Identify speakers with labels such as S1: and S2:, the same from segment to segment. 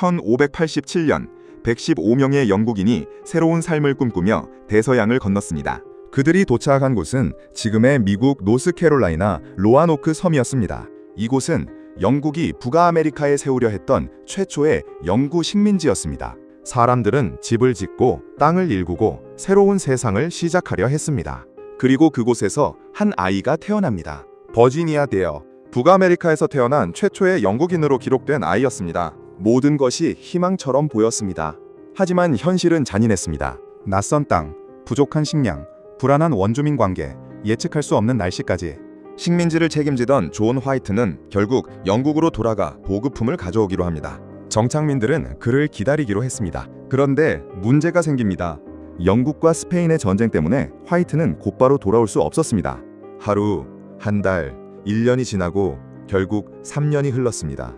S1: 1587년 115명의 영국인이 새로운 삶을 꿈꾸며 대서양을 건넜습니다. 그들이 도착한 곳은 지금의 미국 노스캐롤라이나 로아노크 섬이었습니다. 이곳은 영국이 북아메리카에 세우려 했던 최초의 영구 식민지였습니다. 사람들은 집을 짓고 땅을 일구고 새로운 세상을 시작하려 했습니다. 그리고 그곳에서 한 아이가 태어납니다. 버지니아 데어, 북아메리카에서 태어난 최초의 영국인으로 기록된 아이였습니다. 모든 것이 희망처럼 보였습니다. 하지만 현실은 잔인했습니다. 낯선 땅, 부족한 식량, 불안한 원주민 관계, 예측할 수 없는 날씨까지. 식민지를 책임지던 존 화이트는 결국 영국으로 돌아가 보급품을 가져오기로 합니다. 정착민들은 그를 기다리기로 했습니다. 그런데 문제가 생깁니다. 영국과 스페인의 전쟁 때문에 화이트는 곧바로 돌아올 수 없었습니다. 하루, 한 달, 1년이 지나고 결국 3년이 흘렀습니다.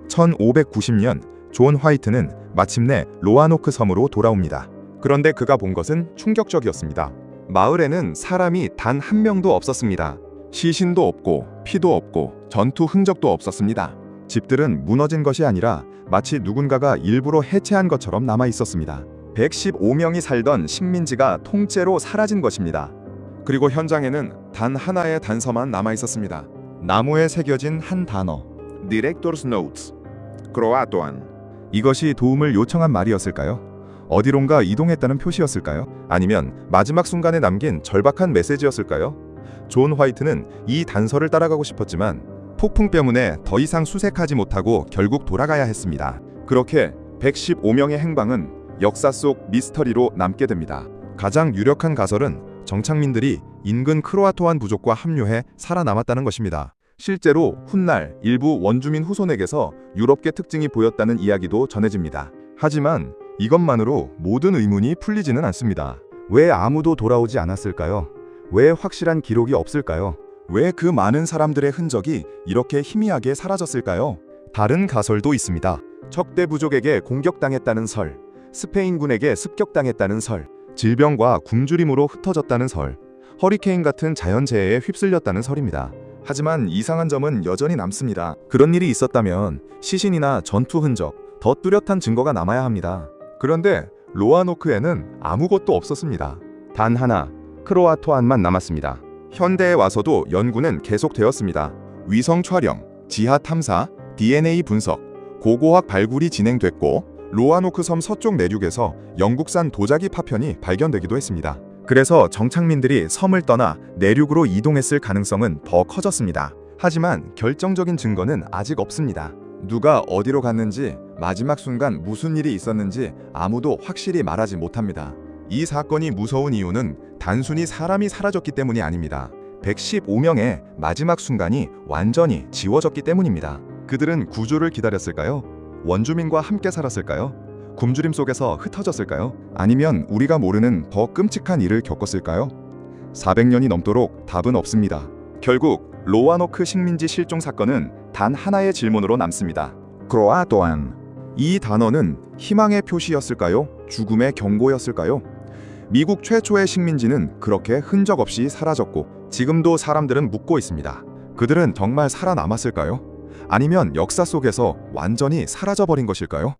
S1: 1590년 존 화이트는 마침내 로아노크 섬으로 돌아옵니다. 그런데 그가 본 것은 충격적이었습니다. 마을에는 사람이 단 한 명도 없었습니다. 시신도 없고 피도 없고 전투 흔적도 없었습니다. 집들은 무너진 것이 아니라 마치 누군가가 일부러 해체한 것처럼 남아 있었습니다. 115명이 살던 식민지가 통째로 사라진 것입니다. 그리고 현장에는 단 하나의 단서만 남아 있었습니다. 나무에 새겨진 한 단어, Director's Notes, 크로아토안. 이것이 도움을 요청한 말이었을까요? 어디론가 이동했다는 표시였을까요? 아니면 마지막 순간에 남긴 절박한 메시지였을까요? 존 화이트는 이 단서를 따라가고 싶었지만 폭풍 때문에 더 이상 수색하지 못하고 결국 돌아가야 했습니다. 그렇게 115명의 행방은 역사 속 미스터리로 남게 됩니다. 가장 유력한 가설은 정착민들이 인근 크로아토안 부족과 합류해 살아남았다는 것입니다. 실제로 훗날 일부 원주민 후손에게서 유럽계 특징이 보였다는 이야기도 전해집니다. 하지만 이것만으로 모든 의문이 풀리지는 않습니다. 왜 아무도 돌아오지 않았을까요? 왜 확실한 기록이 없을까요? 왜 그 많은 사람들의 흔적이 이렇게 희미하게 사라졌을까요? 다른 가설도 있습니다. 척대 부족에게 공격당했다는 설, 스페인군에게 습격당했다는 설, 질병과 굶주림으로 흩어졌다는 설, 허리케인 같은 자연재해에 휩쓸렸다는 설입니다. 하지만 이상한 점은 여전히 남습니다. 그런 일이 있었다면 시신이나 전투 흔적, 더 뚜렷한 증거가 남아야 합니다. 그런데 로아노크에는 아무것도 없었습니다. 단 하나, 크로아토안만 남았습니다. 현대에 와서도 연구는 계속되었습니다. 위성 촬영, 지하 탐사, DNA 분석, 고고학 발굴이 진행됐고 로아노크 섬 서쪽 내륙에서 영국산 도자기 파편이 발견되기도 했습니다. 그래서 정착민들이 섬을 떠나 내륙으로 이동했을 가능성은 더 커졌습니다. 하지만 결정적인 증거는 아직 없습니다. 누가 어디로 갔는지, 마지막 순간 무슨 일이 있었는지 아무도 확실히 말하지 못합니다. 이 사건이 무서운 이유는 단순히 사람이 사라졌기 때문이 아닙니다. 115명의 마지막 순간이 완전히 지워졌기 때문입니다. 그들은 구조를 기다렸을까요? 원주민과 함께 살았을까요? 굶주림 속에서 흩어졌을까요? 아니면 우리가 모르는 더 끔찍한 일을 겪었을까요? 400년이 넘도록 답은 없습니다. 결국 로아노크 식민지 실종 사건은 단 하나의 질문으로 남습니다. 크로아토안. 이 단어는 희망의 표시였을까요? 죽음의 경고였을까요? 미국 최초의 식민지는 그렇게 흔적 없이 사라졌고 지금도 사람들은 묻고 있습니다. 그들은 정말 살아남았을까요? 아니면 역사 속에서 완전히 사라져버린 것일까요?